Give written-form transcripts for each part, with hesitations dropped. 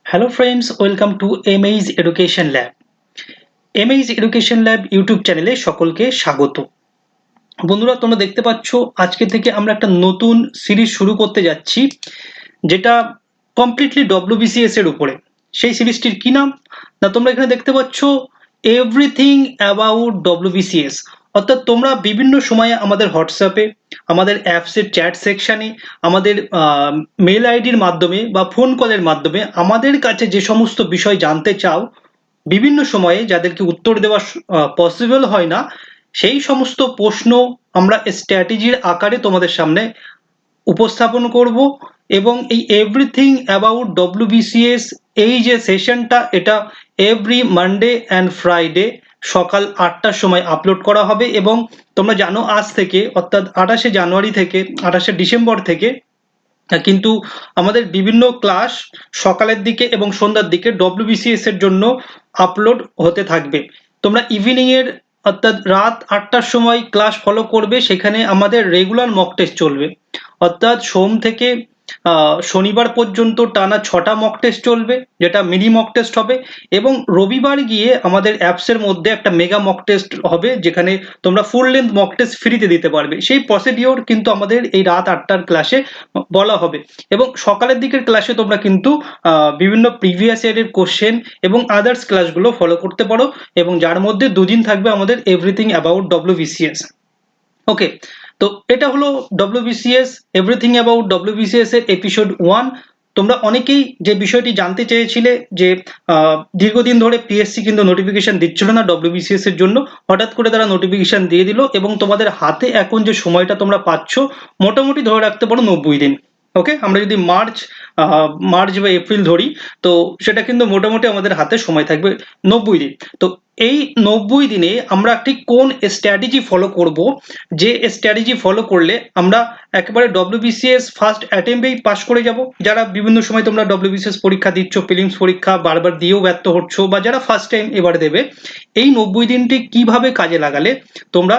Hello friends, welcome to MA's Education Lab. MA's Education Lab YouTube চ্যানেলে সকলকে স্বাগত। বন্ধুরা, তোমরা দেখতে পাচ্ছ আজকে থেকে আমরা একটা নতুন সিরিজ শুরু করতে যাচ্ছি, যেটা কমপ্লিটলি WBCS এর উপরে। সেই সিরিজটির কি নাম? না, তোমরা এখানে দেখতে পাচ্ছ এভরিথিং অ্যাবাউট WBCS। অর্থাৎ তোমরা বিভিন্ন সময়ে আমাদের হোয়াটসঅ্যাপে, আমাদের অ্যাপসের চ্যাট সেকশানে, আমাদের মেল আইডির মাধ্যমে বা ফোন কলের মাধ্যমে আমাদের কাছে যে সমস্ত বিষয় জানতে চাও, বিভিন্ন সময়ে যাদেরকে উত্তর দেওয়া পসিবল হয় না, সেই সমস্ত প্রশ্ন আমরা স্ট্র্যাটেজির আকারে তোমাদের সামনে উপস্থাপন করব। এবং এই এভরিথিং অ্যাবাউট WBCS এই যে সেশনটা, এটা এভরি মানডে অ্যান্ড ফ্রাইডে সকাল 8টার সময় আপলোড করা হবে। এবং তোমরা জানো আজ থেকে, অর্থাৎ 28শে জানুয়ারি থেকে 28শে ডিসেম্বর থেকে কিন্তু আমাদের বিভিন্ন ক্লাস সকালের দিকে এবং সন্ধ্যার দিকে WBCS এর জন্য আপলোড হতে থাকবে। তোমরা ইভিনিং এর অর্থাৎ রাত 8টার সময় ক্লাস ফলো করবে, সেখানে আমাদের রেগুলার মক টেস্ট চলবে। অর্থাৎ সোম থেকে শনিবার পর্যন্ত টানা 6টা মক টেস্ট চলবে, যেটা মিনি মক টেস্ট হবে। এবং রবিবার গিয়ে আমাদের অ্যাপসের মধ্যে একটা মেগা মক টেস্ট হবে, যেখানে তোমরা ফুল লেন্থ মক টেস্ট ফ্রিতে দিতে পারবে। সেই প্রসিডিওর কিন্তু আমাদের এই রাত 8টার ক্লাসে বলা হবে। এবং সকালের দিকের ক্লাসে তোমরা কিন্তু বিভিন্ন প্রিভিয়াস ইয়ারের কোশ্চেন এবং আদার্স ক্লাসগুলো ফলো করতে পারো, এবং যার মধ্যে দুদিন থাকবে আমাদের এভরিথিং অ্যাবাউট WBCS। ওকে, তো এটা হলো WBCS, এভরিথিং অ্যাবাউট WBCS এর এপিসোড 1। তোমরা অনেকেই যে বিষয়টি জানতে চেয়েছিলে যে দীর্ঘদিন ধরে পিএসসি কিন্তু নোটিফিকেশন দিচ্ছিল না WBCS এর জন্য, হঠাৎ করে তারা নোটিফিকেশন দিয়ে দিল, এবং তোমাদের হাতে এখন যে সময়টা তোমরা পাচ্ছ মোটামুটি ধরে রাখতে পারো 90 দিন। ওকে, আমরা যদি মার্চ বা এপ্রিল ধরি, তো সেটা কিন্তু মোটামুটি আমাদের হাতে সময় থাকবে 90 দিন। তো এই 90 দিনে আমরা ঠিক কোন স্ট্র্যাটেজি ফলো করব, যে স্ট্র্যাটেজি ফলো করলে আমরা একেবারে WBCS ফার্স্ট অ্যাটেম্পেই পাস করে যাব। যারা বিভিন্ন সময় তোমরা WBCS পরীক্ষা দিচ্ছ, প্রিলিমস পরীক্ষা বারবার দিয়েও ব্যর্থ হচ্ছ, বা যারা ফার্স্ট টাইম এবারে দেবে, এই 90 দিনটি কিভাবে কাজে লাগালে তোমরা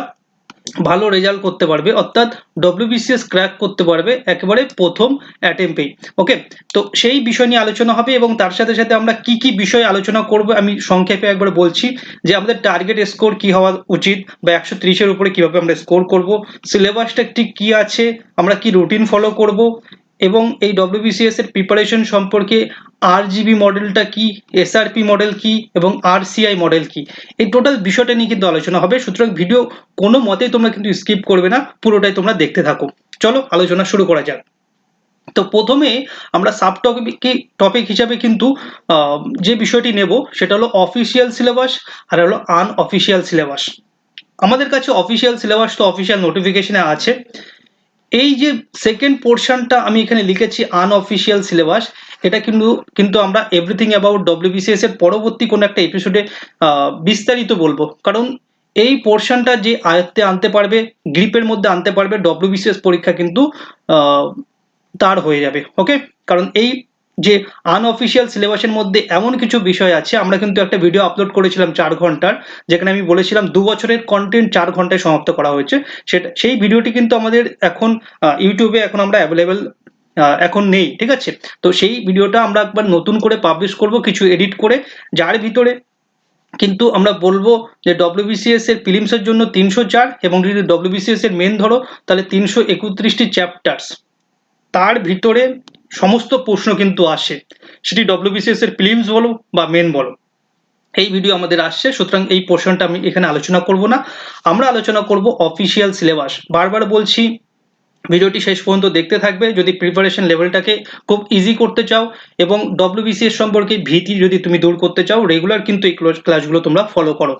ভালো রেজাল্ট করতে পারবে, অর্থাৎ WBCS ক্র্যাক করতে পারবে একেবারে প্রথম অ্যাটেম্পেই। ওকে, তো সেই বিষয় নিয়ে আলোচনা হবে, এবং তার সাথে সাথে আমরা কি কি বিষয় আলোচনা করব আমি সংক্ষেপে একবার বলছি। যে আমাদের টার্গেট স্কোর কি হওয়া উচিত, বা 130-এর উপরে কিভাবে আমরা স্কোর করব, সিলেবাসটা ঠিক কি আছে, আমরা কি রুটিন ফলো করব, এবং এই WBCS এর প্রিপারেশন সম্পর্কে RGB মডেলটা কি, SRP মডেল কি, এবং RCI মডেল কি, এই টোটাল বিষয়টা নিয়ে কিন্তু আলোচনা হবে। সুতরাং ভিডিও কোনো মতেই তোমরা কিন্তু স্কিপ করবে না, পুরোটাই তোমরা দেখতে থাকো। চলো আলোচনা শুরু করা যাক। তো প্রথমে আমরা সাব টপিক হিসাবে কিন্তু যে বিষয়টি নেব সেটা হলো অফিসিয়াল সিলেবাস আর হলো আনঅফিসিয়াল সিলেবাস। আমাদের কাছে অফিসিয়াল সিলেবাস তো অফিসিয়াল নোটিফিকেশনে আছে। এই যে সেকেন্ড পোর্শনটা আমি এখানে লিখেছি আনঅফিসিয়াল সিলেবাস, এটা কিন্তু আমরা এভরিথিং অ্যাবাউট WBCS এর পরবর্তী কোনো একটা এপিসোডে বিস্তারিত বলবো। কারণ এই পোর্শনটা যে আয়ত্তে আনতে পারবে, গ্রিপের মধ্যে আনতে পারবে, WBCS পরীক্ষা কিন্তু তার হয়ে যাবে। ওকে, কারণ এই যে আনঅফিসিয়াল সিলেবাসের মধ্যে এমন কিছু বিষয় আছে, আমরা কিন্তু একটা ভিডিও আপলোড করেছিলাম 4 ঘন্টার, যেখানে আমি বলেছিলাম 2 বছরের কন্টেন্ট 4 ঘন্টায় সমাপ্ত করা হয়েছে। সেই ভিডিওটি কিন্তু আমাদের এখন ইউটিউবে এখন আমরা অ্যাভেলেবেল এখন নেই, ঠিক আছে। তো সেই ভিডিওটা আমরা একবার নতুন করে পাবলিশ করব, কিছু এডিট করে, যার ভিতরে কিন্তু আমরা বলবো যে WBCS এর প্রিলিমসের জন্য 304, এবং যদি WBCS এর মেন ধরো তাহলে 331টি চ্যাপ্টার্স, তার ভিতরে সমস্ত প্রশ্ন কিন্তু আসে, সেটি WBCS এর প্রিলিমস বলো বা মেন বলো, এই ভিডিও আমাদের আসছে। সুতরাং এই পোর্শনটা আমি এখানে আলোচনা করব না, আমরা আলোচনা করব অফিসিয়াল সিলেবাস। বারবার বলছি, ভিডিওটি শেষ পর্যন্ত দেখতে থাকবে যদি প্রিপারেশন লেভেলটাকে খুব ইজি করতে চাও, এবং WBCS সম্পর্কে ভীতি যদি তুমি দূর করতে চাও, রেগুলার কিন্তু এই ক্লাসগুলো তোমরা ফলো করো।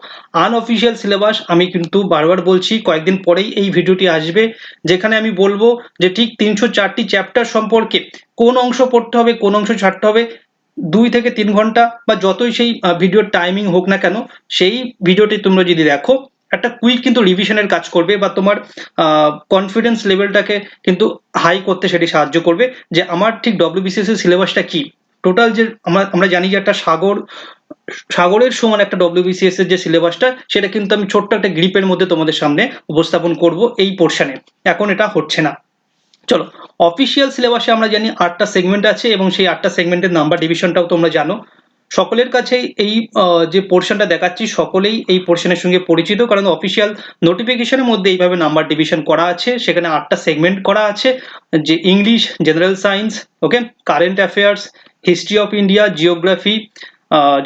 আনঅফিসিয়াল সিলেবাস আমি কিন্তু বারবার বলছি, কয়েকদিন পরেই এই ভিডিওটি আসবে, যেখানে আমি বলবো যে ঠিক 304টি চ্যাপ্টার সম্পর্কে কোন অংশ পড়তে হবে, কোন অংশ ছাড়তে হবে। 2 থেকে 3 ঘন্টা বা যতই সেই ভিডিওর টাইমিং হোক না কেন, সেই ভিডিওটি তোমরা যদি দেখো, একটা কুইক কিন্তু রিভিশনের কাজ করবে, বা তোমার কনফিডেন্স লেভেলটাকে কিন্তু হাই করতে সেটি সাহায্য করবে, যে আমার ঠিক WBCS এর সিলেবাসটা কি। টোটাল যে আমরা জানি যে একটা সাগরের সমান একটা WBCS এর যে সিলেবাসটা, সেটা কিন্তু আমি ছোট্ট একটা গ্রিপের মধ্যে তোমাদের সামনে উপস্থাপন করব এই পোর্শনে। এখন এটা হচ্ছে না। চলো অফিসিয়াল সিলেবাসে আমরা জানি 8টা সেগমেন্ট আছে এবং সেই 8টা সেগমেন্টের নাম্বার ডিভিশনটাও তোমরা জানো। সকলের কাছেই এই যে পোর্শনটা দেখাচ্ছি সকলেই এই পোর্শনের সঙ্গে পরিচিত, কারণ অফিসিয়াল নোটিফিকেশনের মধ্যে এইভাবে নাম্বার ডিভিশন করা আছে। সেখানে 8টা সেগমেন্ট করা আছে, যে English, general science, okay, current affairs, history of India, geography,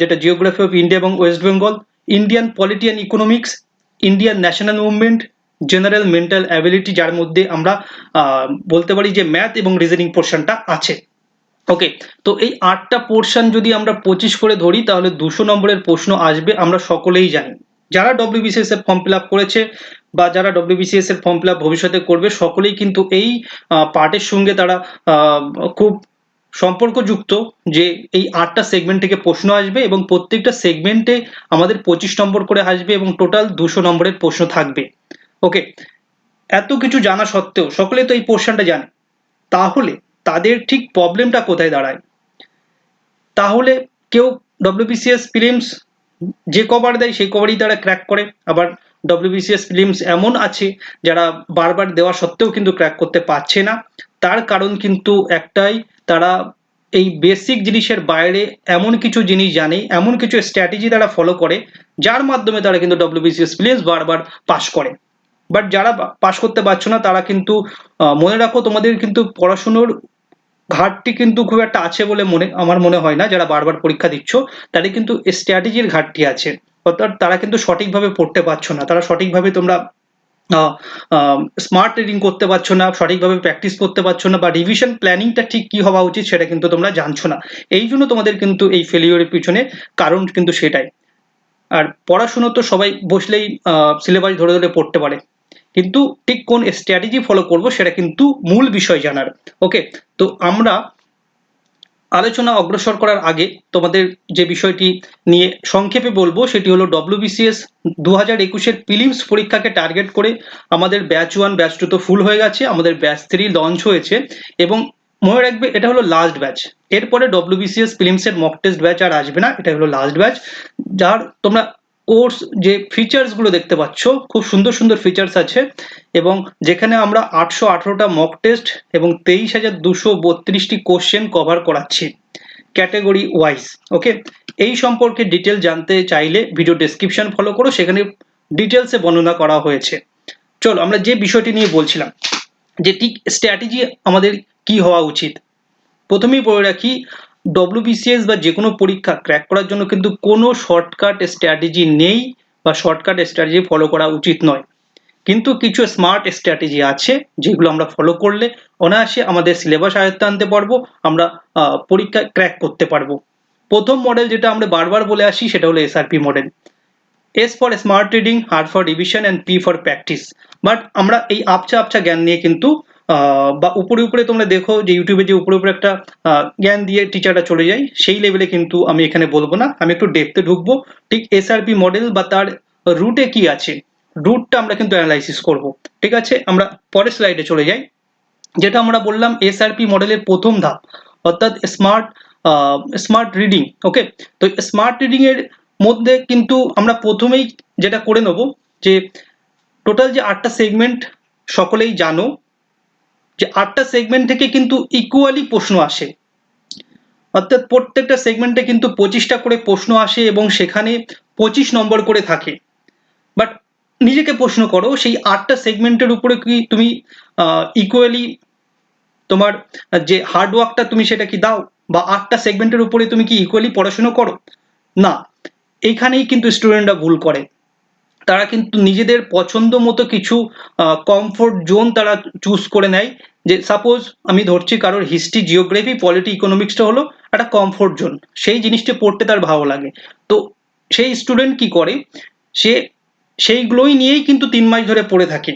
যেটা জিওগ্রাফি অফ ইন্ডিয়া এবং West Bengal, Indian polity and economics, Indian national movement, general mental ability, যার মধ্যে আমরা বলতে পারি যে ম্যাথ এবং রিজনিং পোর্শনটা আছে। ওকে, তো এই 8টা পোর্শন যদি আমরা 25 করে ধরি তাহলে 200 নম্বরের প্রশ্ন আসবে, আমরা সকলেই জানি। যারা ডব্লিউবিসিএস এর ফর্ম ফিল আপ করেছে বা যারা ডব্লিউবিসিএস এর ফর্ম ফিল আপ ভবিষ্যতে করবে, সকলেই কিন্তু এই পার্টের সঙ্গে তারা খুব সম্পর্কযুক্ত, যে এই 8টা সেগমেন্ট থেকে প্রশ্ন আসবে এবং প্রত্যেকটা সেগমেন্টে আমাদের 25 নম্বর করে আসবে এবং টোটাল 200 নম্বরের প্রশ্ন থাকবে। ওকে, এত কিছু জানা সত্ত্বেও সকলে তো এই পোর্শনটা জানে, তাহলে তাদের ঠিক প্রবলেমটা কোথায় দাঁড়ায়? তাহলে কেউ ডব্লিউবিসিএস প্রিলিমস যে কভার দেয় সেই কভারই তারা ক্র্যাক করে, আবার ডব্লিউবিসিএস প্রিলিমস এমন আছে যারা বারবার দেওয়া সত্ত্বেও কিন্তু ক্র্যাক করতে পারছে না। তার কারণ কিন্তু একটাই, তারা এই বেসিক জিনিসের বাইরে এমন কিছু জিনিস জানে, এমন কিছু স্ট্র্যাটেজি তারা ফলো করে, যার মাধ্যমে তারা কিন্তু ডব্লিউবিসিএস প্রিলিমস বারবার পাস করে। বাট যারা পাস করতে পারছো না তারা কিন্তু মনে রাখো, তোমাদের কিন্তু পড়াশুনোর ঘাটতি কিন্তু খুব একটা আছে বলে আমার মনে হয় না। যারা বারবার পরীক্ষা দিচ্ছ তাদের কিন্তু স্ট্র্যাটেজির ঘাটতি আছে, অর্থাৎ তারা কিন্তু সঠিকভাবে পড়তে পারছো না, তারা সঠিকভাবে তোমরা স্মার্ট রিডিং করতে পারছো না, সঠিকভাবে প্র্যাকটিস করতে পারছো না, বা রিভিশন প্ল্যানিংটা ঠিক কি হওয়া উচিত সেটা কিন্তু তোমরা জানছো না। এই জন্য তোমাদের কিন্তু এই ফেলিওরের পিছনে কারণ কিন্তু সেটাই। আর পড়াশুনো তো সবাই বসলেই সিলেবাস ধরে ধরে পড়তে পারে, কিন্তু ঠিক কোন স্ট্র্যাটেজি ফলো করব সেটা কিন্তু মূল বিষয় জানার। ওকে, তো আমরা আলোচনা অগ্রসর করার আগে তোমাদের যে বিষয়টি নিয়ে সংক্ষেপে বলবো সেটি হলো ডব্লিউবিসিএস 2021-এর প্রিলিমস পরীক্ষাকে টার্গেট করে আমাদের ব্যাচ 1 ব্যাচ 2 তো ফুল হয়ে গেছে, আমাদের ব্যাচ 3 লঞ্চ হয়েছে এবং মনে রাখবে এটা হলো লাস্ট ব্যাচ। এরপরে ডব্লিউবিসিএস প্রিলিমসের মক টেস্ট ব্যাচ আর আসবে না, এটা হলো লাস্ট ব্যাচ। যার তোমরা কোর্স যে ফিচার্স গুলো দেখতে পাচ্ছ, খুব সুন্দর সুন্দর ফিচার্স আছে এবং যেখানে আমরা 818টা মক টেস্ট এবং 23,232টি কোশ্চেন কভার করাচ্ছি ক্যাটাগরি ওয়াইজ। ওকে, এই সম্পর্কে ডিটেল জানতে চাইলে ভিডিও ডেসক্রিপশন ফলো করো, সেখানে ডিটেলসে বর্ণনা করা হয়েছে। চলো আমরা যে বিষয়টি নিয়ে বলছিলাম, যে ঠিক স্ট্র্যাটেজি আমাদের কি হওয়া উচিত। প্রথমেই বলে রাখি, ডব্লিউবিসিএস বা যে কোনো পরীক্ষা ক্র্যাক করার জন্য কিন্তু কোনো শর্টকাট স্ট্র্যাটেজি নেই বা শর্টকাট স্ট্র্যাটেজি ফলো করা উচিত নয়, কিন্তু কিছু স্মার্ট স্ট্র্যাটেজি আছে যেগুলো আমরা ফলো করলে অনায়াসে আমাদের সিলেবাস আয়ত্তে আনতে পারবো, আমরা পরীক্ষা ক্র্যাক করতে পারবো। প্রথম মডেল যেটা আমরা বারবার বলে আসি সেটা হলো SRP model. S for smart reading, R for revision and P for practice. But আমরা এই আবছা আবছা জ্ঞান নিয়ে কিন্তু বা উপরে উপরে তোমরা দেখো যে ইউটিউবে যে উপরে উপরে একটা জ্ঞান দিয়ে টিচাররা চলে যায়, সেই লেভেলে কিন্তু আমি এখানে বলবো না, আমি একটু ডেপথে ঢুকবো। ঠিক এসআরপি মডেল বা তার রুটে কি আছে, রুটটা আমরা কিন্তু অ্যানালাইসিস করব। ঠিক আছে, আমরা পরের স্লাইডে চলে যাই। যেটা আমরা বললাম এসআরপি মডেলের প্রথম ধাপ, অর্থাৎ স্মার্ট রিডিং। ওকে, তো স্মার্ট রিডিং এর মধ্যে কিন্তু আমরা প্রথমেই যেটা করে নেব, যে টোটাল যে 8টা সেগমেন্ট সকলেই জানো, যে 8টা সেগমেন্ট থেকে কিন্তু ইকুয়ালি প্রশ্ন আসে, অর্থাৎ প্রত্যেকটা সেগমেন্টে কিন্তু 25টা করে প্রশ্ন আসে এবং সেখানে 25 নম্বর করে থাকে। বাট নিজেকে প্রশ্ন করো, সেই 8টা সেগমেন্টের উপরে কি তুমি ইকুয়ালি তোমার যে হার্ডওয়ার্কটা তুমি সেটা কি দাও, বা 8টা সেগমেন্টের উপরে তুমি কি ইকুয়ালি পড়াশোনা করো? না, এইখানেই কিন্তু স্টুডেন্টরা ভুল করে। তারা কিন্তু নিজেদের পছন্দ মতো কিছু কমফোর্ট জোন তারা চুজ করে নেয়। যে সাপোজ আমি ধরছি কারোর হিস্ট্রি, জিওগ্রাফি, পলিটি, ইকোনমিক্সটা হলো একটা কমফোর্ট জোন, সেই জিনিসটা পড়তে তার ভালো লাগে। তো সেই স্টুডেন্ট কি করে, সে সেইগুলোই নিয়েই কিন্তু 3 মাস ধরে পড়ে থাকে।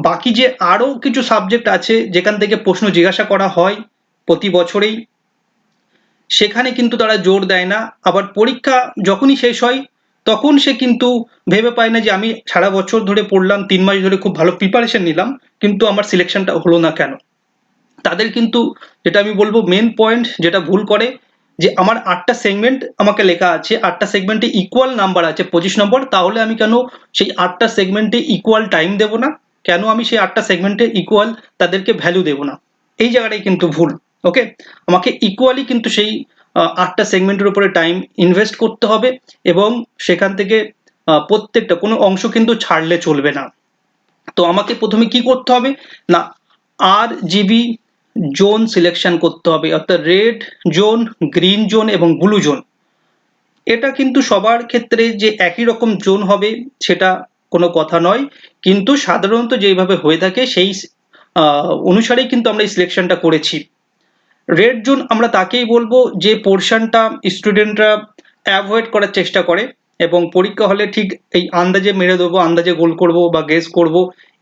বাকি যে আরো কিছু সাবজেক্ট আছে যেখান থেকে প্রশ্ন জিজ্ঞাসা করা হয় প্রতি বছরেই, সেখানে কিন্তু তারা জোর দেয় না। আবার পরীক্ষা যখনই শেষ হয় তখন সে কিন্তু ভেবে পায় না যে আমি সারা বছর ধরে পড়লাম, 3 মাস ধরে খুব ভালো প্রিপারেশন নিলাম, কিন্তু আমার সিলেকশনটা হলো না কেন। তাদের কিন্তু, যেটা আমি বলবো মেন পয়েন্ট যেটা ভুল করে, যে আমার 8টা সেগমেন্ট আমাকে লেখা আছে, 8টা সেগমেন্টে ইকুয়াল নাম্বার আছে 25 নম্বর, তাহলে আমি কেন সেই 8টা সেগমেন্টে ইকুয়াল টাইম দেব না, কেন আমি সেই 8টা সেগমেন্টে ইকুয়াল তাদেরকে ভ্যালু দেব না। এই জায়গাটাই কিন্তু ভুল। ওকে, আমাকে ইকুয়ালি কিন্তু সেই 8টা সেগমেন্টের উপরে টাইম ইনভেস্ট করতে হবে এবং সেখান থেকে প্রত্যেকটা কোনো অংশ কিন্তু ছাড়লে চলবে না। তো আমাকে প্রথমে কি করতে হবে না, RGB জোন সিলেকশন করতে হবে, অর্থাৎ রেড জোন, গ্রিন জোন এবং ব্লু জোন। এটা কিন্তু সবার ক্ষেত্রে যে একই রকম জোন হবে সেটা কোনো কথা নয়, কিন্তু সাধারণত যেইভাবে হয়ে থাকে সেই অনুসারেই কিন্তু আমরা এই সিলেকশনটা করেছি। রেড জোন আমরা তাকেই বলবো যে পোর্শনটা স্টুডেন্টরা অ্যাভয়েড করার চেষ্টা করে এবং পরীক্ষা হলে ঠিক এই আন্দাজে মেরে দেবো, আন্দাজে গোল করব বা গেস করব,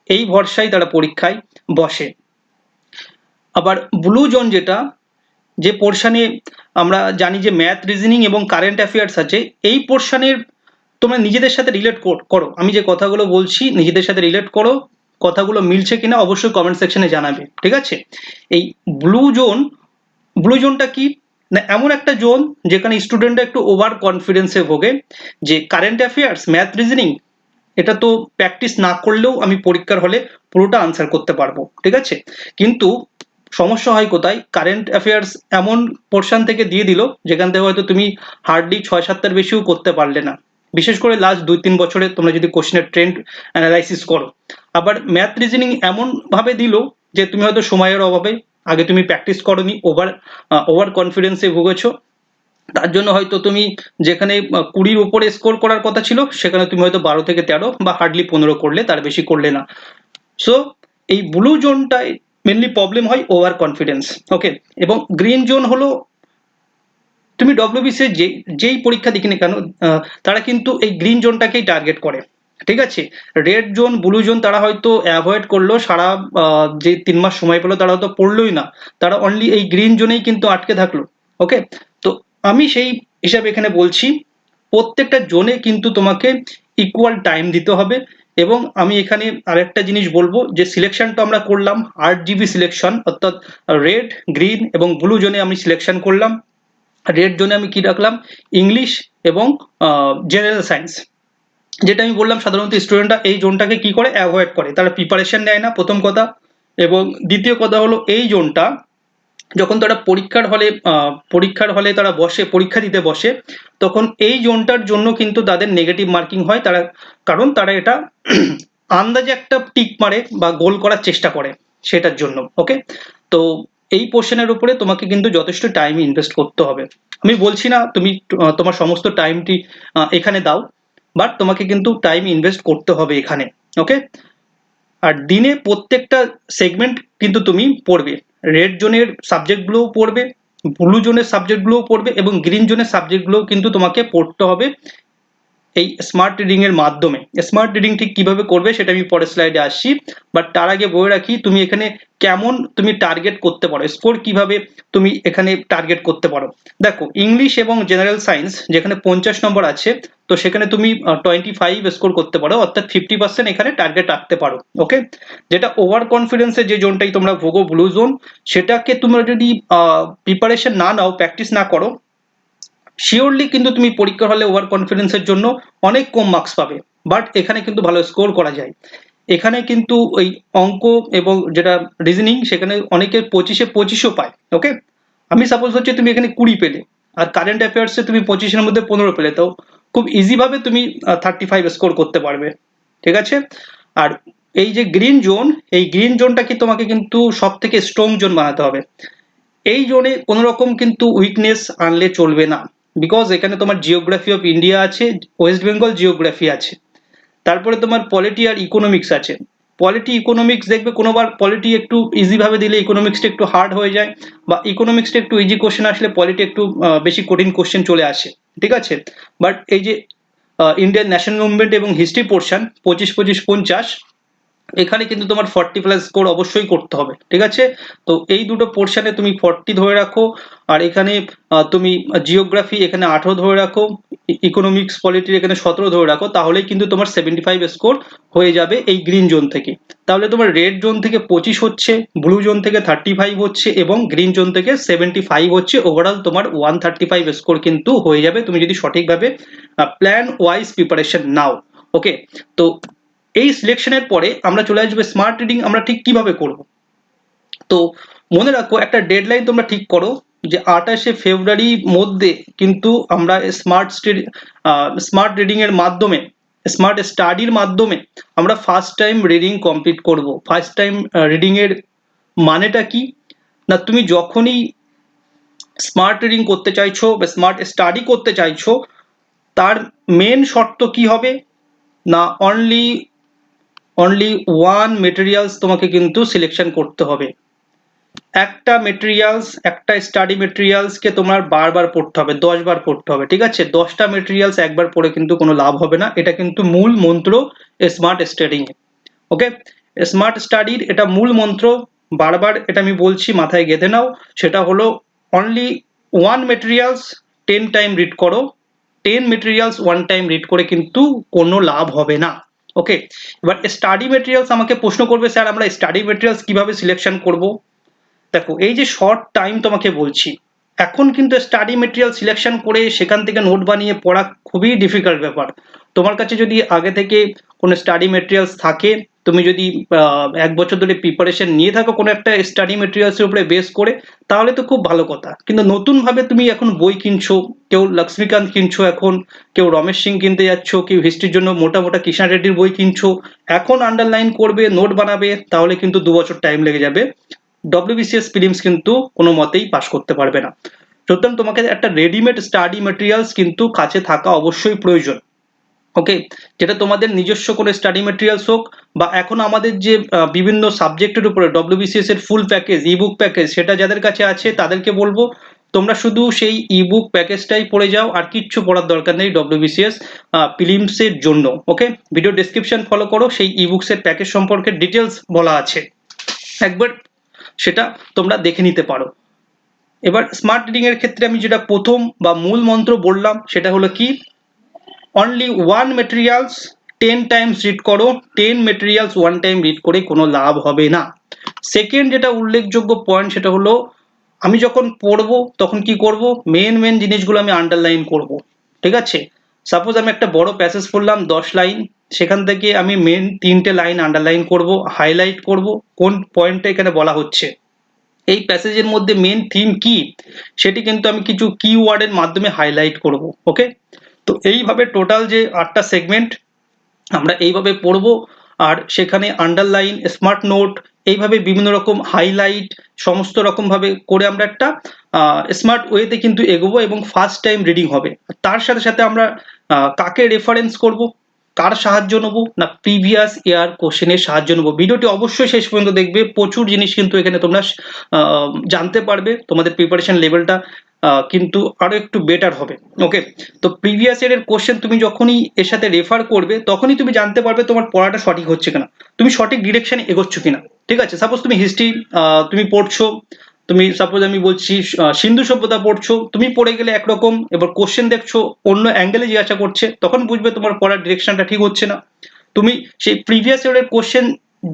এই ভরসায় তারা পরীক্ষায় বসে। আবার ব্লু জোন যেটা, যে পোর্শনে আমরা জানি যে ম্যাথ, রিজনিং এবং কারেন্ট অ্যাফেয়ার্স আছে, এই পোর্শনের তোমরা নিজেদের সাথে রিলেট করো, আমি যে কথাগুলো বলছি নিজেদের সাথে রিলেট করো, কথাগুলো মিলছে কিনা অবশ্যই কমেন্ট সেকশনে জানাবে, ঠিক আছে? এই ব্লু জোন, ব্লু জোনটা কি না, এমন একটা জোন যেখানে স্টুডেন্টরা একটু ওভার কনফিডেন্সে ভোগে যে কারেন্ট অ্যাফেয়ার্স, ম্যাথ, রিজনিং এটা তো প্র্যাকটিস না করলেও আমি পরীক্ষার হলে পুরোটা আনসার করতে পারবো, ঠিক আছে? কিন্তু সমস্যা হয় কোথায়, কারেন্ট অ্যাফেয়ার্স এমন পোর্শন থেকে দিয়ে দিল যেখান থেকে হয়তো তুমি হার্ডলি 6-7টার বেশিও করতে পারলে না, বিশেষ করে লাস্ট 2-3 বছরে তোমরা যদি কোশ্চেনের ট্রেন্ড অ্যানালাইসিস করো। আবার ম্যাথ, রিজনিং এমন ভাবে দিল যে তুমি হয়তো সময়ের অভাবে, আগে তুমি প্র্যাকটিস করোনি, ওভার কনফিডেন্সে ভুগেছো, তার জন্য হয়তো তুমি যেখানে 20-র উপরে স্কোর করার কথা ছিল সেখানে তুমি হয়তো 12 থেকে 13 বা হার্ডলি 15 করলে, তার বেশি করলে না। সো এই ব্লু জোনটায় মেনলি প্রবলেম হয় ওভার কনফিডেন্স। ওকে, এবং গ্রিন জোন হলো তুমি ডব্লিউবিসি যেই পরীক্ষা দিকে না কেন তারা কিন্তু এই গ্রিন জোনটাকেই টার্গেট করে, ঠিক আছে? রেড জোন, ব্লু জোন তারা হয়তো অ্যাভয়েড করলো, সারা যে 3 মাস সময় পেলো তারা হয়তো পড়লোই না, তারা অনলি এই গ্রিন জোনেই কিন্তু আটকে থাকলো। ওকে, তো আমি সেই হিসাবে এখানে বলছি প্রত্যেকটা জোনে কিন্তু তোমাকে ইকুয়াল টাইম দিতে হবে। এবং আমি এখানে আরেকটা জিনিস বলবো যে সিলেকশনটা আমরা করলাম 8GB সিলেকশন, অর্থাৎ রেড, গ্রিন এবং ব্লু জোনে আমি সিলেকশন করলাম। রেড জোনে আমি কি রাখলাম, ইংলিশ এবং জেনারেল সায়েন্স। যেটা আমি বললাম সাধারণত স্টুডেন্টরা এই জোনটাকে কি করে অ্যাভয়েড করে, তারা প্রিপারেশন নেয় না, প্রথম কথা। এবং দ্বিতীয় কথা হলো এই জোনটা যখন তারা পরীক্ষার হলে তারা বসে, পরীক্ষা দিতে বসে, তখন এই জোনটার জন্য কিন্তু তাদের নেগেটিভ মার্কিং হয়, তারা কারণ তারা এটা আন্দাজে একটা টিক মারে বা গোল করার চেষ্টা করে সেটার জন্য। ওকে, তো এই পোর্শনের উপরে তোমাকে কিন্তু যথেষ্ট টাইম ইনভেস্ট করতে হবে। আমি বলছি না তুমি তোমার সমস্ত টাইমটি এখানে দাও, বাট তোমাকে কিন্তু টাইম ইনভেস্ট করতে হবে এখানে। ওকে, আর দিনে প্রত্যেকটা সেগমেন্ট কিন্তু তুমি পড়বে, রেড জোনের সাবজেক্টগুলোও পড়বে, ব্লু জোনের সাবজেক্টগুলোও পড়বে এবং গ্রিন জোনের সাবজেক্টগুলোও কিন্তু তোমাকে পড়তে হবে এই স্মার্ট রিডিং এর মাধ্যমে। স্মার্ট রিডিং ঠিক কিভাবে করবে সেটা আমি পরের স্লাইডে আসছি, বাট তার আগে বলে রাখি তুমি এখানে কেমন তুমি টার্গেট করতে পারো, স্কোর কিভাবে তুমি এখানে টার্গেট করতে পারো। দেখো ইংলিশ এবং জেনারেল সায়েন্স যেখানে 50 নম্বর আছে, তো সেখানে তুমি 25 স্কোর করতে পারো, অর্থাৎ 50% এখানে টার্গেট রাখতে পারো। ওকে, যেটা ওভার কনফিডেন্সের যে জোনটাই তোমরা ভোগো, ব্লু জোন, সেটাকে তোমরা যদি প্রিপারেশন না নাও, প্র্যাকটিস না করো, শিওরলি কিন্তু তুমি পরীক্ষা হলে ওভার কনফিডেন্সের জন্য অনেক কম মার্কস পাবে। বাট এখানে কিন্তু ভালো স্কোর করা যায়। এখানে কিন্তু ওই অঙ্ক এবং যেটা রিজনিং সেখানে অনেকে 25-এ 25ও পায়। ওকে, আমি সাপোজ হচ্ছে তুমি এখানে 20 পেলে, আর কারেন্ট অ্যাফেয়ার্সে তুমি 25-এর মধ্যে 15 পেলে, তো খুব ইজি ভাবে তুমি 35 স্কোর করতে পারবে, ঠিক আছে? আর এই যে গ্রিন জোন, এই গ্রিন জোনটাকে তোমাকে কিন্তু সব থেকে স্ট্রং জোন বানাতে হবে। এই জোনে কোনো রকম কিন্তু উইকনেস আনলে চলবে না, বিকজ এখানে তোমার জিওগ্রাফি অফ ইন্ডিয়া আছে, ওয়েস্ট বেঙ্গল জিওগ্রাফি আছে, তারপরে তোমার পলিটি আর ইকোনমিক্স আছে। পলিটি ইকোনমিক্স দেখবে কোনোবার পলিটি একটু ইজি ভাবে দিলে ইকোনমিক্সটা একটু হার্ড হয়ে যায়, বা ইকোনমিক্সটা একটু ইজি কোশ্চেন আসলে পলিটি একটু বেশি কঠিন কোশ্চেন চলে আসে, ঠিক আছে? বাট এই যে ইন্ডিয়ান ন্যাশনাল মুভমেন্ট এবং হিস্ট্রি পোর্শন 25-25-50, এখানে কিন্তু তোমার 40+ স্কোর অবশ্যই করতে হবে, ঠিক আছে? তো এই দুটো পোর্শনে তুমি 40 ধরে রাখো, আর এখানে তুমি জিওগ্রাফি এখানে 18 ধরে রাখো, ইকোনমিক্স পলিটির এখানে 17 ধরে রাখো, তাহলেই কিন্তু তোমার 75 স্কোর হয়ে যাবে এই গ্রিন জোন থেকে। তাহলে তোমার রেড জোন থেকে 25 হচ্ছে, ব্লু জোন থেকে 35 হচ্ছে এবং গ্রিন জোন থেকে 75 হচ্ছে, ওভারঅল তোমার 135 স্কোর কিন্তু হয়ে যাবে তুমি যদি সঠিকভাবে প্ল্যান ওয়াইজ প্রিপারেশন নাও। ওকে, তো এই সিলেকশনের পরে আমরা চলে আসবো স্মার্ট রিডিং আমরা ঠিক কিভাবে করব। তো মনে রাখো একটা ডেডলাইন তোমরা ঠিক করো যে 28শে ফেব্রুয়ারির মধ্যে কিন্তু আমরা স্মার্ট রিডিং এর মাধ্যমে, স্মার্ট স্টাডির মাধ্যমে আমরা ফার্স্ট টাইম রিডিং কমপ্লিট করব। ফার্স্ট টাইম রিডিং এর মানেটা কি না, তুমি যখনই স্মার্ট রিডিং করতে চাইছো বা স্মার্ট স্টাডি করতে চাইছো, তার মেন শর্ত কি হবে না, অনলি ওয়ান মেটেরিয়ালস তোমাকে কিন্তু সিলেকশন করতে হবে। একটা মেটেরিয়ালস, একটা স্টাডি মেটেরিয়ালসকে তোমার বারবার পড়তে হবে, 10বার পড়তে হবে, ঠিক আছে? 10টা মেটেরিয়ালস একবার পড়ে কিন্তু কোনো লাভ হবে না, এটা কিন্তু মূল মন্ত্র স্মার্ট স্টাডিং। ওকে, স্মার্ট স্টাডির এটা মূল মন্ত্র, বারবার এটা আমি বলছি, মাথায় গেঁথে নাও। সেটা হলো only one materials 10 time read করো, 10 মেটেরিয়ালস 1 টাইম রিড করে কিন্তু কোনো লাভ হবে না। ওকে, এবার স্টাডি মেটেরিয়ালস আমাকে প্রশ্ন করবে, স্যার আমরা স্টাডি মেটেরিয়ালস কিভাবে সিলেকশন করব? দেখো, এই যে শর্ট টাইম তোমাকে বলছি, এখন কিন্তু স্টাডি মেটেরিয়াল সিলেকশন করে সেখান থেকে নোট বানিয়ে পড়া খুবই ডিফিকাল্ট ব্যাপার। তোমার কাছে যদি আগে থেকে কোনো স্টাডি মেটেরিয়ালস থাকে, তুমি যদি 1 বছর ধরে প্রিপারেশন নিয়ে থাকো কোনো একটা স্টাডি মেটেরিয়ালসের উপরে বেস করে, তাহলে তো খুব ভালো কথা। কিন্তু নতুনভাবে তুমি এখন বই কিনছো, কেউ লক্ষ্মীকান্ত কিনছো, এখন কেউ রমেশ সিং কিনতে যাচ্ছ, কেউ হিস্ট্রির জন্য মোটা মোটা কৃষ্ণা রেড্ডির বই কিনছো, এখন আন্ডারলাইন করবে, নোট বানাবে, তাহলে কিন্তু 2 বছর টাইম লেগে যাবে। ডব্লিউবিসিএস প্রিলিমস কিন্তু কোনো মতেই পাস করতে পারবে না। সুতরাং তোমাকে একটা রেডিমেড স্টাডি মেটেরিয়ালস কিন্তু কাছে থাকা অবশ্যই প্রয়োজন। ওকে, যেটা তোমাদের নিজস্ব কোনো স্টাডি মেটেরিয়ালস হোক, বা এখন আমাদের যে বিভিন্ন সাবজেক্টের উপরে ডব্লিউবিসিএস এর ফুল প্যাকেজ, ইবুক প্যাকেজ, সেটা যাদের কাছে আছে তাদেরকে বলবো তোমরা শুধু সেই ইবুক প্যাকেজটাই পড়ে যাও, আর কিচ্ছু পড়ার দরকার নেই ডব্লিউবিসিএস প্রিলিমসের জন্য। ওকে, ভিডিও ডেসক্রিপশন ফলো করো, সেই ইবুকসের প্যাকেজ সম্পর্কে ডিটেলস বলা আছে, একবার সেটা তোমরা দেখে নিতে পারো। এবার স্মার্ট রিডিং এর ক্ষেত্রে আমি যেটা প্রথম বা মূল মন্ত্র বললাম, সেটা হলো কি, only one materials 10 Times read করো, 10 মেটেরিয়ালস 1 টাইম রিড করে কোনো লাভ হবে না। সেকেন্ড যেটা উল্লেখযোগ্য পয়েন্ট, সেটা হলো আমি যখন পড়বো তখন কি করব, মেন জিনিসগুলো আমি আন্ডারলাইন করব, ঠিক আছে? সাপোজ আমি একটা বড় প্যাসেজ পড়লাম 10 লাইন, সেখান থেকে আমি মেন 3টে লাইন আন্ডারলাইন করব, হাইলাইট করব কোন পয়েন্টটা এখানে বলা হচ্ছে, এই প্যাসেজের মধ্যে মেন থিম কি, সেটি কিন্তু আমি কিছু কিওয়ার্ডের মাধ্যমে হাইলাইট করব। ওকে, তো এইভাবে টোটাল যে 8টা সেগমেন্ট আমরা এইভাবে পড়বো, আর সেখানে আন্ডারলাইন, স্মার্ট নোট, এইভাবে বিভিন্ন রকম হাইলাইট, সমস্ত রকম ভাবে করে আমরা একটা স্মার্ট ওয়েতে কিন্তু এগোবো, এবং ফার্স্ট টাইম রিডিং হবে। তার সাথে সাথে আমরা কাকে রেফারেন্স করব, কার সাহায্য নেব না, প্রিভিয়াস ইয়ার কোশ্চেনের সাহায্য নেব। ভিডিওটি অবশ্যই শেষ পর্যন্ত দেখবে, প্রচুর জিনিস কিন্তু এখানে তোমরা জানতে পারবে, তোমাদের প্রিপারেশন লেভেলটা কিন্তু আরো একটু বেটার হবে। ওকে, তো প্রিভিয়াস ইয়ারের কোশ্চেন তুমি যখনই এর সাথে রেফার করবে, তখনই তুমি জানতে পারবে তোমার পড়াটা সঠিক হচ্ছে কিনা, তুমি সঠিক ডিরেকশনে এগোচ্ছ কিনা। ঠিক আছে, সাপোজ তুমি হিস্ট্রি তুমি পড়ছো, তুমি সাপোজ আমি বলছি সিন্ধু সভ্যতা পড়ছো, তুমি পড়ে গেলে একরকম, এবার কোশ্চেন দেখছো অন্য অ্যাঙ্গেলে জিজ্ঞাসা করছে, তখন বুঝবে তোমার পড়ার ডিরেকশনটা ঠিক হচ্ছে না। তুমি সেই প্রিভিয়াস ইয়ারের কোশ্চেন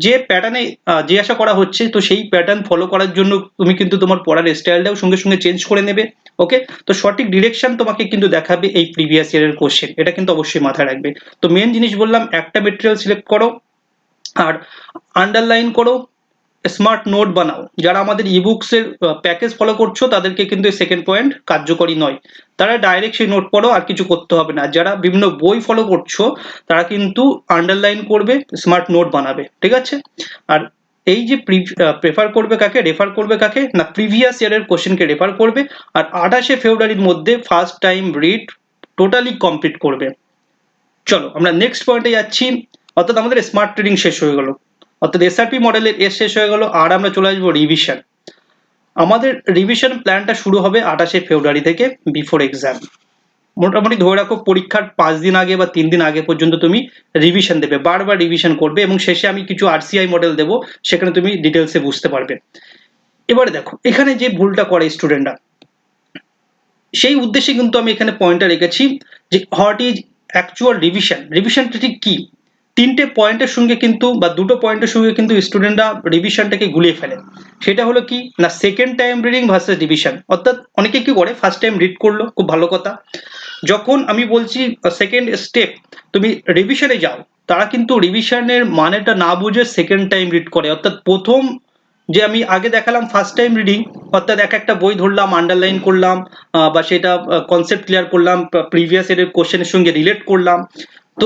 যে প্যাটার্নে জিজ্ঞাসা করা হচ্ছে, তো সেই প্যাটার্ন ফলো করার জন্য তুমি কিন্তু তোমার পড়ার স্টাইলটাও সঙ্গে সঙ্গে চেঞ্জ করে নেবে। ওকে, তো সঠিক ডিরেকশন তোমাকে কিন্তু দেখাবে এই প্রিভিয়াস ইয়ারের কোশ্চেন, এটা কিন্তু অবশ্যই মাথায় রাখবে। তো মেন জিনিস বললাম, একটা মেটেরিয়াল সিলেক্ট করো আর আন্ডারলাইন করো, স্মার্ট নোট বানাও। যারা আমাদের ইবুকস এর প্যাকেজ ফলো করছো, তাদেরকে কিন্তু এই সেকেন্ড পয়েন্ট কার্যকরী নয়, তারা ডাইরেক্ট সেই নোট পড়ো, আর কিছু করতে হবে না। যারা বিভিন্ন বই ফলো করছো, তারা কিন্তু আন্ডারলাইন করবে, স্মার্ট নোট বানাবে, ঠিক আছে? আর এই যে প্রেফার করবে কাকে, রেফার করবে কাকে না, প্রিভিয়াস ইয়ারের কোশ্চেনকে রেফার করবে, আর 28শে ফেব্রুয়ারির মধ্যে first time read totally complete করবে। চলো আমরা নেক্সট পয়েন্টে যাচ্ছি, অর্থাৎ আমাদের স্মার্ট রিডিং শেষ হয়ে গেল, অর্থাৎ এসআরপি মডেলের এস শেষ হয়ে গেল, আর আমরা চলে আসবো রিভিশন। আমাদের রিভিশন প্ল্যানটা শুরু হবে 28শে ফেব্রুয়ারি থেকে, বিফোর এক্সাম। মোটামুটি ধরে রাখো পরীক্ষার 5 দিন আগে বা 3 দিন আগে পর্যন্ত তুমি রিভিশন দেবে, বারবার রিভিশন করবে, এবং শেষে আমি কিছু আরসিআই মডেল দেবো, সেখানে তুমি ডিটেলসে বুঝতে পারবে। এবারে দেখো, এখানে যে ভুলটা করে স্টুডেন্টরা, সেই উদ্দেশ্যে কিন্তু আমি এখানে পয়েন্টটা রেখেছি যে হোয়াট ইজ অ্যাকচুয়াল রিভিশন, রিভিশনটা ঠিক কি। 3টে পয়েন্টের সঙ্গে কিন্তু বা 2টো পয়েন্টের সঙ্গে কিন্তু স্টুডেন্টরা রিভিশনটাকে গুলিয়ে ফেলে। সেটা হলো কি না, second time reading versus revision. অর্থাৎ অনেকে কি করে, ফার্স্ট টাইম রিড করলো, খুব ভালো কথা, যখন আমি বলছি সেকেন্ড স্টেপ তুমি রিভিশনে যাও, তারা কিন্তু রিভিশনের মানেটা না বুঝে সেকেন্ড টাইম রিড করে, অর্থাৎ প্রথম যে আমি আগে দেখালাম ফার্স্ট টাইম রিডিং, অর্থাৎ একটা বই ধরলাম, আন্ডারলাইন করলাম, বা সেটা কনসেপ্ট ক্লিয়ার করলাম, প্রিভিয়াস এর কোশ্চেনের সঙ্গে রিলেট করলাম। তো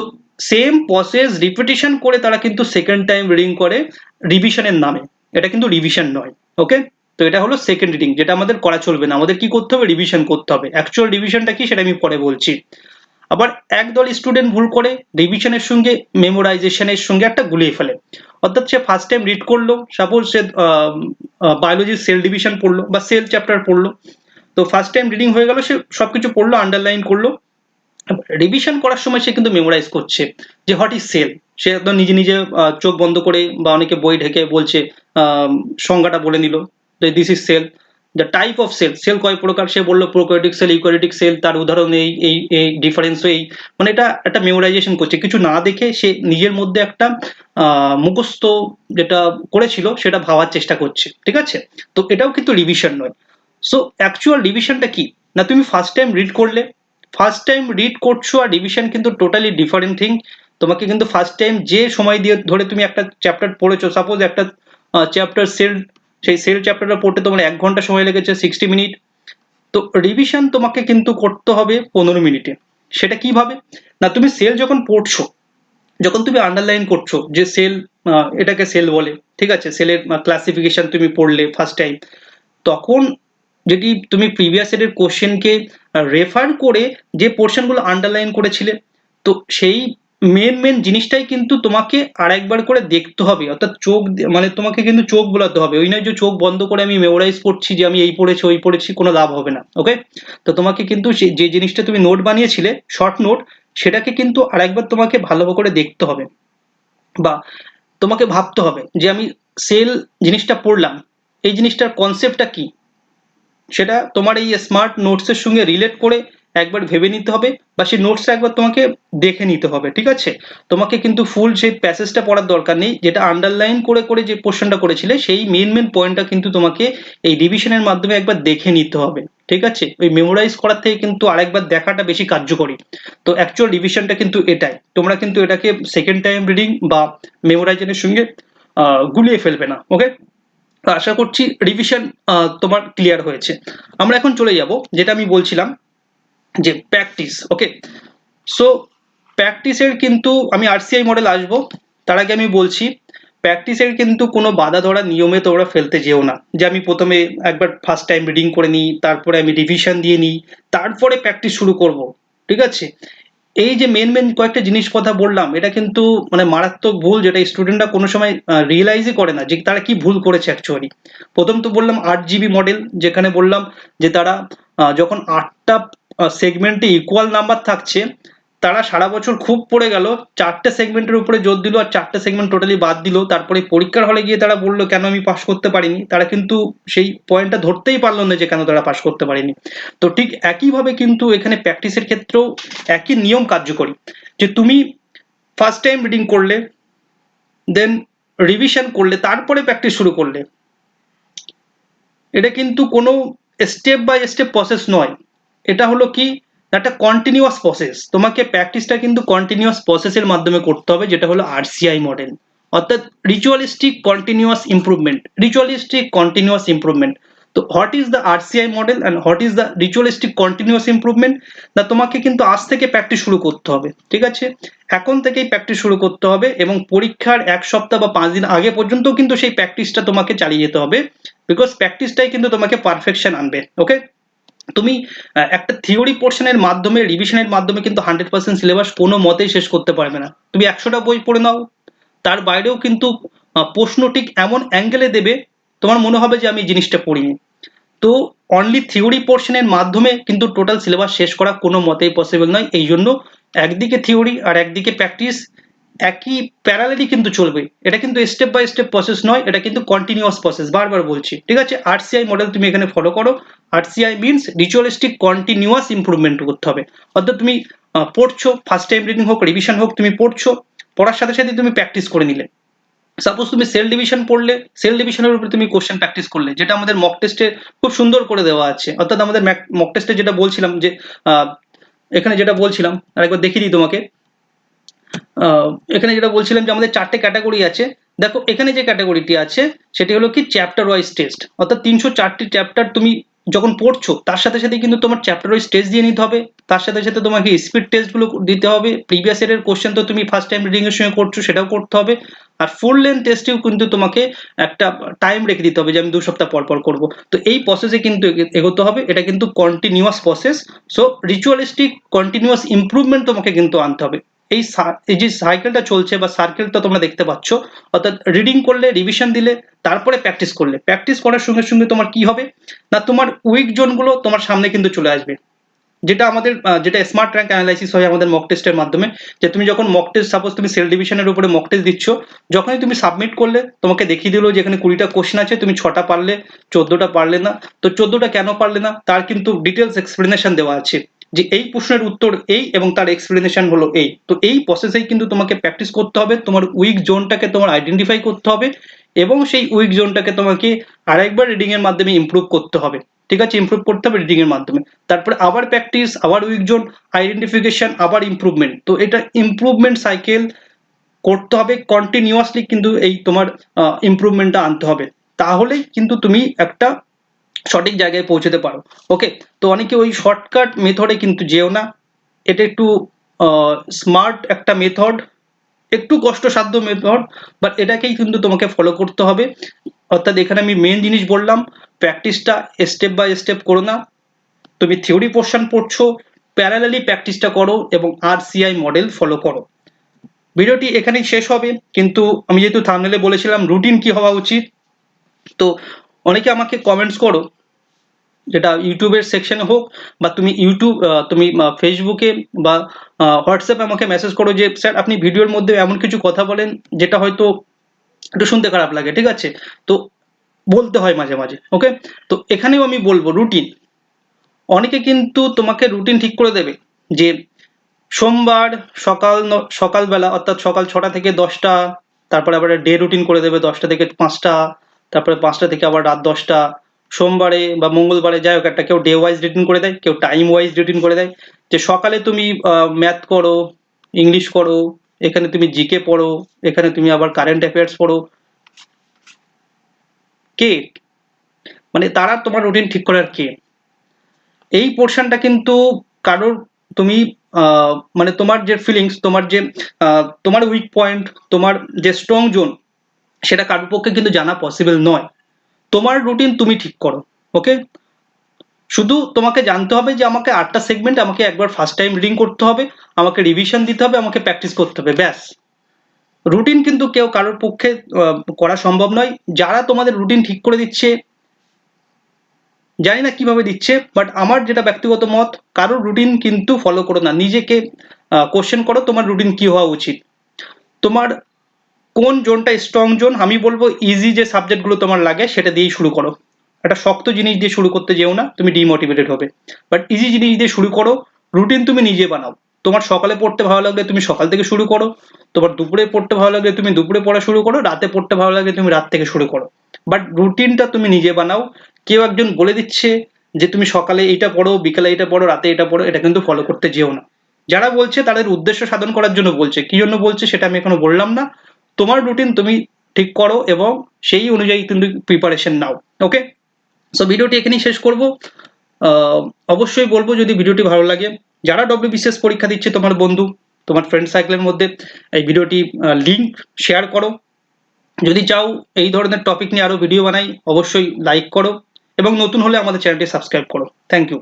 সেম প্রসেস রিপিটিশন করে তারা কিন্তু সেকেন্ড টাইম রিডিং করে রিভিশনের নামে। এটা কিন্তু রিভিশন নয়। ওকে, তো এটা হলো সেকেন্ড রিডিং, যেটা আমাদের করা চলবে না। আমাদের কি করতে হবে? রিভিশন করতে হবে। অ্যাকচুয়াল রিভিশনটা কি সেটা আমি পরে বলছি। আবার একদল স্টুডেন্ট ভুল করে রিভিশনের সঙ্গে মেমোরাইজেশনের সঙ্গে একটা গুলিয়ে ফেলে। অর্থাৎ সে ফার্স্ট টাইম রিড করলো, সাপোজ সে বায়োলজির সেল ডিভিশন পড়লো বা সেল চ্যাপ্টার পড়লো, তো ফার্স্ট টাইম রিডিং হয়ে গেল, সে সবকিছু পড়লো, আন্ডারলাইন করলো। রিভিশন করার সময় সে কিন্তু মেমোরাইজ করছে যে হোয়াট ইজ সেল। সে একদম নিজে নিজে চোখ বন্ধ করে বা অনেকে বই ঢেকে বলছে, সংজ্ঞাটা বলে নিল যে this is cell. The type of cell, cell কয় প্রকার সে বললো, প্রোক্যারিওটিক সেল, ইউক্যারিওটিক সেল, তার উদাহরণ এই এই এই ডিফারেন্স এই, মানে এটা একটা মেমোরাইজেশন করছে, কিছু না দেখে সে নিজের মধ্যে একটা মুখস্থ যেটা করেছিল সেটা ভাবার চেষ্টা করছে। ঠিক আছে, তো এটাও কিন্তু রিভিশন নয়। সো অ্যাকচুয়াল রিভিশনটা কি না, তুমি ফার্স্ট টাইম রিড করলে, ফার্স্ট টাইম রিড করছো আর রিভিশন কিন্তু টোটালি ডিফারেন্ট থিং। তোমাকে কিন্তু ফার্স্ট টাইম যে সময় দিয়ে ধরে তুমি একটা চ্যাপ্টার পড়েছো, সাপোজ একটা চ্যাপ্টার সেল, সেই সেল চ্যাপ্টারটা পড়তে তোমার 1 ঘন্টা সময় লেগেছে, 60 মিনিট। তো রিভিশন তোমাকে কিন্তু করতে হবে 15 মিনিটে। সেটা কিভাবে না, তুমি সেল যখন পড়ছো, যখন তুমি আন্ডারলাইন করছো যে সেল, এটাকে সেল বলে, ঠিক আছে, সেলের ক্লাসিফিকেশন তুমি পড়লে ফার্স্ট টাইম, তখন যদি তুমি প্রিভিয়াস ইয়ারের কোশ্চেনকে রেফার করে যে পোর্শনগুলো আন্ডারলাইন করেছিলে, তো সেই মেন মেন জিনিসটাই কিন্তু তোমাকে আরেকবার করে দেখতে হবে। অর্থাৎ মানে তোমাকে কিন্তু চোখ বোলাতে হবে। ওই নয় যে চোখ বন্ধ করে আমি মেমোরাইজ করছি যে আমি এই পড়েছি ওই পড়েছি, কোনো লাভ হবে না। ওকে, তো তোমাকে কিন্তু যে জিনিসটা তুমি নোট বানিয়েছিলে শর্ট নোট, সেটাকে কিন্তু আরেকবার তোমাকে ভালো করে দেখতে হবে, বা তোমাকে ভাবতে হবে যে আমি সেল জিনিসটা পড়লাম, এই জিনিসটার কনসেপ্টটা কি, সেটা তোমার এই স্মার্ট নোটসের সঙ্গে রিলেট করে একবার ভেবে নিতে হবে, বা সেই নোটসটা একবার তোমাকে দেখে নিতে হবে। ঠিক আছে, তোমাকে কিন্তু ফুল সেই প্যাসেজটা পড়ার দরকার নেই, যেটা আন্ডারলাইন করে করে যে পোর্শনটা করেছিলে সেই মেন মেন পয়েন্টটা কিন্তু তোমাকে এই রিভিশনের মাধ্যমে একবার দেখে নিতে হবে। ঠিক আছে, ওই মেমোরাইজ করার থেকে কিন্তু আরেকবার দেখাটা বেশি কার্যকরী। তো অ্যাকচুয়াল রিভিশনটা কিন্তু এটাই, তোমরা কিন্তু এটাকে সেকেন্ড টাইম রিডিং বা মেমোরাইজেশনের সঙ্গে গুলিয়ে ফেলবে না। ওকে, আশা করছি রিভিশন তোমার ক্লিয়ার হয়েছে। আমরা এখন চলে যাব যেটা আমি বলছিলাম, যে প্র্যাকটিস। ওকে, সো প্র্যাকটিসের কিন্তু আমি আরসিআই মডেল আসবো, তার আগে আমি বলছি প্র্যাকটিসের কিন্তু কোনো বাধা ধরা নিয়মে তোমরা ফেলতে যেও না, যে আমি প্রথমে একবার ফার্স্ট টাইম রিডিং করে নিই, তারপরে আমি রিভিশন দিয়ে নিই, তারপরে প্র্যাকটিস শুরু করব। ঠিক আছে, এই যে মেন মেন কয়েকটা জিনিস কথা বললাম, এটা কিন্তু মানে মারাত্মক ভুল, যেটা স্টুডেন্টরা কোনো সময় রিয়েলাইজই করে না যে তারা কি ভুল করেছে অ্যাকচুয়ালি। প্রথম তো বললাম 8 জিবি মডেল, যেখানে বললাম যে তারা যখন 8টা সেগমেন্টে ইকুয়াল নাম্বার থাকছে, তারা সারা বছর খুব পড়ে গেল, 4টে সেগমেন্টের উপরে জোর দিল আর 4টে সেগমেন্ট টোটালি বাদ দিল, তারপরে পরীক্ষার হলে গিয়ে তারা বললো কেন আমি পাশ করতে পারিনি। তারা কিন্তু সেই পয়েন্টটা ধরতেই পারলো না যে কেন তারা পাশ করতে পারেনি। তো ঠিক একইভাবে কিন্তু এখানে প্র্যাকটিসের ক্ষেত্রেও একই নিয়ম কার্যকরী, যে তুমি ফার্স্ট টাইম রিডিং করলে, দেন রিভিশন করলে, তারপরে প্র্যাকটিস শুরু করলে, এটা কিন্তু কোনো স্টেপ বাই স্টেপ প্রসেস নয়। এটা হলো কি একটা কন্টিনিউয়াস প্রসেস, তোমাকে প্র্যাকটিসটা কিন্তু কন্টিনিউয়াস প্রসেসের মাধ্যমে করতে হবে, যেটা হলো আরসিআই মডেল, অর্থাৎ ritualistic continuous improvement. Ritualistic continuous improvement, তো what is the RCI model and what is the ritualistic continuous improvement, না তোমাকে কিন্তু আজ থেকে প্র্যাকটিস শুরু করতে হবে। ঠিক আছে, এখন থেকেই প্র্যাকটিস শুরু করতে হবে, এবং পরীক্ষার 1 সপ্তাহ বা 5 দিন আগে পর্যন্ত কিন্তু সেই প্র্যাকটিসটা তোমাকে চালিয়ে যেতে হবে, বিকজ প্র্যাকটিসটাই কিন্তু তোমাকে পারফেকশন আনবে। ওকে, তুমি একটা থিওরি পোর্শনের মাধ্যমে, রিভিশনের মাধ্যমে কিন্তু 100% সিলেবাস কোনো মতেই শেষ করতে পারবে না। তুমি 100টা বই পড়ে নাও, তার বাইরেও কিন্তু প্রশ্ন ঠিক এমন অ্যাঙ্গেলে দেবে তোমার মনে হবে যে আমি এই জিনিসটা পড়িনি। তো অনলি থিওরি পোর্শনের মাধ্যমে কিন্তু টোটাল সিলেবাস শেষ করা কোনো মতেই পসিবল নয়। এই জন্য একদিকে থিওরি আর একদিকে প্র্যাকটিস একই প্যারালালি কিন্তু চলবে। এটা কিন্তু স্টেপ বাই স্টেপ প্রসেস নয়, এটা কিন্তু কন্টিনিউয়াস প্রসেস, বারবার বলছি। ঠিক আছে, আরসিআই মডেল তুমি এখানে ফলো করো। RCI means ritualistic continuous improvement করতে হবে। অর্থাৎ তুমি পড়ছো, ফার্স্ট টাইম রিডিং হোক রিভিশন হোক, তুমি পড়ছো, পড়ার সাথে সাথে তুমি প্র্যাকটিস করে নিলে। সাপোজ তুমি সেল ডিভিশন পড়লে, সেল ডিভিশনের উপরে তুমি কোশ্চেন প্র্যাকটিস করলে, যেটা আমাদের মক টেস্টে খুব সুন্দর করে দেওয়া আছে। অর্থাৎ আমাদের মক টেস্টে যেটা বলছিলাম, যে এখানে যেটা বলছিলাম আরেকবার দেখিয়ে দিই তোমাকে, এখানে যেটা বলছিলাম যে আমাদের 4টে ক্যাটাগরি আছে। দেখো এখানে যে ক্যাটাগরিটি আছে সেটি হলো কি চ্যাপ্টার ওয়াইজ টেস্ট, অর্থাৎ 304টি চ্যাপ্টার তুমি যখন পড়ছো তার সাথে সাথে কিন্তু তোমার চ্যাপ্টার ওয়াইজ টেস্ট দিয়ে নিতে হবে। তার সাথে সাথে তোমাকে স্পিড টেস্টগুলো দিতে হবে। প্রিভিয়াস ইয়ারের কোশ্চেন তো তুমি ফার্স্ট টাইম রিডিং এর সঙ্গে করছো, সেটাও করতে হবে। আর ফুল লেন্থ টেস্টেও কিন্তু তোমাকে একটা টাইম রেখে দিতে হবে যে আমি 2 সপ্তাহ পর পর করবো। তো এই প্রসেসে কিন্তু এগোতে হবে। এটা কিন্তু continuous process. So ritualistic continuous improvement তোমাকে কিন্তু আনতে হবে। এই যে সাইকেলটা চলছে বা সার্কেলটা তোমরা দেখতে পাচ্ছ, অর্থাৎ রিডিং করলে, রিভিশন দিলে, তারপরে প্র্যাকটিস করলে, প্র্যাকটিস করার সঙ্গে সঙ্গে তোমার কি হবে না, তোমার উইক জোনগুলো তোমার সামনে কিন্তু চলে আসবে। যেটা স্মার্ট র্যাঙ্ক অ্যানালাইসিস হয় আমাদের মক টেস্টের মাধ্যমে, যে তুমি যখন মক টেস্ট, সাপোজ তুমি সেল ডিভিশনের উপরে মক টেস্ট দিচ্ছ, যখনই তুমি সাবমিট করলে তোমাকে দেখিয়ে দিল যে এখানে 20টা কোশ্চেন আছে, তুমি 6টা পারলে, 14টা পারলে না। তো 14টা কেন পারলে না তার কিন্তু ডিটেলস এক্সপ্লেনেশন দেওয়া আছে, যে এই প্রশ্নের উত্তর এই এবং তার এক্সপ্লেনেশন হলো এই। তো এই প্রসেসেই কিন্তু তোমাকে প্র্যাকটিস করতে হবে, তোমার উইক জোনটাকে তোমার আইডেন্টিফাই করতে হবে এবং সেই উইক জোনটাকে তোমাকে আরেকবার রিডিং এর মাধ্যমে ইমপ্রুভ করতে হবে। ঠিক আছে, ইমপ্রুভ করতে হবে রিডিং এর মাধ্যমে। তারপরে আবার প্র্যাকটিস, আবার উইক জোন আইডেন্টিফিকেশন, আবার ইমপ্রুভমেন্ট। তো এটা ইমপ্রুভমেন্ট সাইকেল করতে হবে কন্টিনিউয়াসলি, কিন্তু এই তোমার ইমপ্রুভমেন্টটা আনতে হবে, তাহলেই কিন্তু তুমি একটা সঠিক জায়গায় পৌঁছতে পারো। ওকে, তো অনেকে ওই শর্টকাট মেথডে কিন্তু যেও না। এটা একটু স্মার্ট একটা মেথড, একটু কষ্টসাধ্য মেথড, বাট এটাকেই কিন্তু তোমাকে ফলো করতে হবে। অর্থাৎ এখানে আমি মেন জিনিস বললাম, প্র্যাকটিসটা স্টেপ বাই স্টেপ করো না। তুমি থিওরি পোর্শন পড়ছো, প্যারালালি প্র্যাকটিসটা করো এবং RCI মডেল ফলো করো। ভিডিওটি এখানেই শেষ হবে, কিন্তু আমি যেহেতু থাম্বনেলে বলেছিলাম রুটিন কি হওয়া উচিত, তো অনেকে আমাকে কমেন্টস করো, যেটা ইউটিউবের সেকশনে হোক বা তুমি ফেসবুকে বা হোয়াটসঅ্যাপে আমাকে মেসেজ করো যে স্যার আপনি ভিডিওর মধ্যে এমন কিছু কথা বলেন যেটা হয়তো একটু শুনতে খারাপ লাগে। ঠিক আছে, তো বলতে হয় মাঝে মাঝে। ওকে, তো এখানেও আমি বলবো রুটিন। অনেকে কিন্তু তোমাকে রুটিন ঠিক করে দেবে যে সোমবার সকালবেলা, অর্থাৎ সকাল 6টা থেকে 10টা, তারপরে আবার ডে রুটিন করে দেবে 10টা থেকে 5টা, তারপরে 5টা থেকে আবার রাত 10টা। সোমবারে বা মঙ্গলবারে যাই হোক একটা, কেউ ডে ওয়াইজ রুটিন করে দেয়, কেউ টাইম ওয়াইজ রুটিন করে দেয়, যে সকালে তুমি ম্যাথ করো, ইংলিশ করো, এখানে তুমি জিকে পড়ো, এখানে তুমি আবার কারেন্ট অ্যাফেয়ার্স পড়ো। কে মানে তারা তোমার রুটিন ঠিক করার কে? এই পোর্শনটা কিন্তু কারোর, তুমি মানে তোমার যে ফিলিংস, তোমার উইক পয়েন্ট, তোমার যে স্ট্রং জোন, সেটা কারোর পক্ষে কিন্তু জানা পসিবল নয়। তোমার রুটিন তুমি ঠিক করো। ওকে, শুধু তোমাকে জানতে হবে যে আমাকে 8টা সেগমেন্ট আমাকে একবার ফার্স্ট টাইম রিডিং করতে হবে, আমাকে রিভিশন দিতে হবে, আমাকে প্র্যাকটিস করতে হবে, ব্যাস। রুটিন কিন্তু কেউ কারোর পক্ষে করা সম্ভব নয়। যারা তোমাদের রুটিন ঠিক করে দিচ্ছে, জানি না কিভাবে দিচ্ছে, বাট আমার যেটা ব্যক্তিগত মত, কারোর রুটিন কিন্তু ফলো করো না। নিজেকে কোশ্চেন করো তোমার রুটিন কি হওয়া উচিত, তোমার কোন জোনটা স্ট্রং জোন। আমি বলবো ইজি যে সাবজেক্টগুলো তোমার লাগে সেটা দিয়েই শুরু করো। একটা শক্ত জিনিস দিয়ে শুরু করতে যেও না, তুমি ডিমোটিভেটেড হবে। বাট ইজি জিনিস দিয়ে শুরু করো। রুটিন তুমি নিজে বানাও। তোমার সকালে পড়তে ভালো লাগলে তুমি সকাল থেকে শুরু করো, তোমার দুপুরে পড়তে ভালো লাগলে তুমি দুপুরে পড়া শুরু করো, রাতে পড়তে ভালো লাগলে তুমি রাত থেকে শুরু করো। বাট রুটিনটা তুমি নিজে বানাও। কেউ একজন বলে দিচ্ছে যে তুমি সকালে এইটা পড়ো, বিকালে এইটা পড়ো, রাতে এটা পড়ো, এটা কিন্তু ফলো করতে যেও না। যারা বলছে তাদের উদ্দেশ্য সাধন করার জন্য বলছে, কি জন্য বলছে সেটা আমি এখনো বললাম না। তোমার রুটিন তুমি ঠিক করো এবং সেই অনুযায়ী তুমি প্রিপারেশন নাও। ওকে, সো ভিডিওটি এখানেই শেষ করব। আহ, অবশ্যই বলবো যদি ভিডিওটি ভালো লাগে, যারা WBCS পরীক্ষা দিচ্ছে তোমার বন্ধু, তোমার ফ্রেন্ড সার্কেলের মধ্যে এই ভিডিওটি লিংক শেয়ার করো। যদি চাও এই ধরনের টপিক নিয়ে আরো ভিডিও বানাই, অবশ্যই লাইক করো এবং নতুন হলে আমাদের চ্যানেলটি সাবস্ক্রাইব করো। Thank you.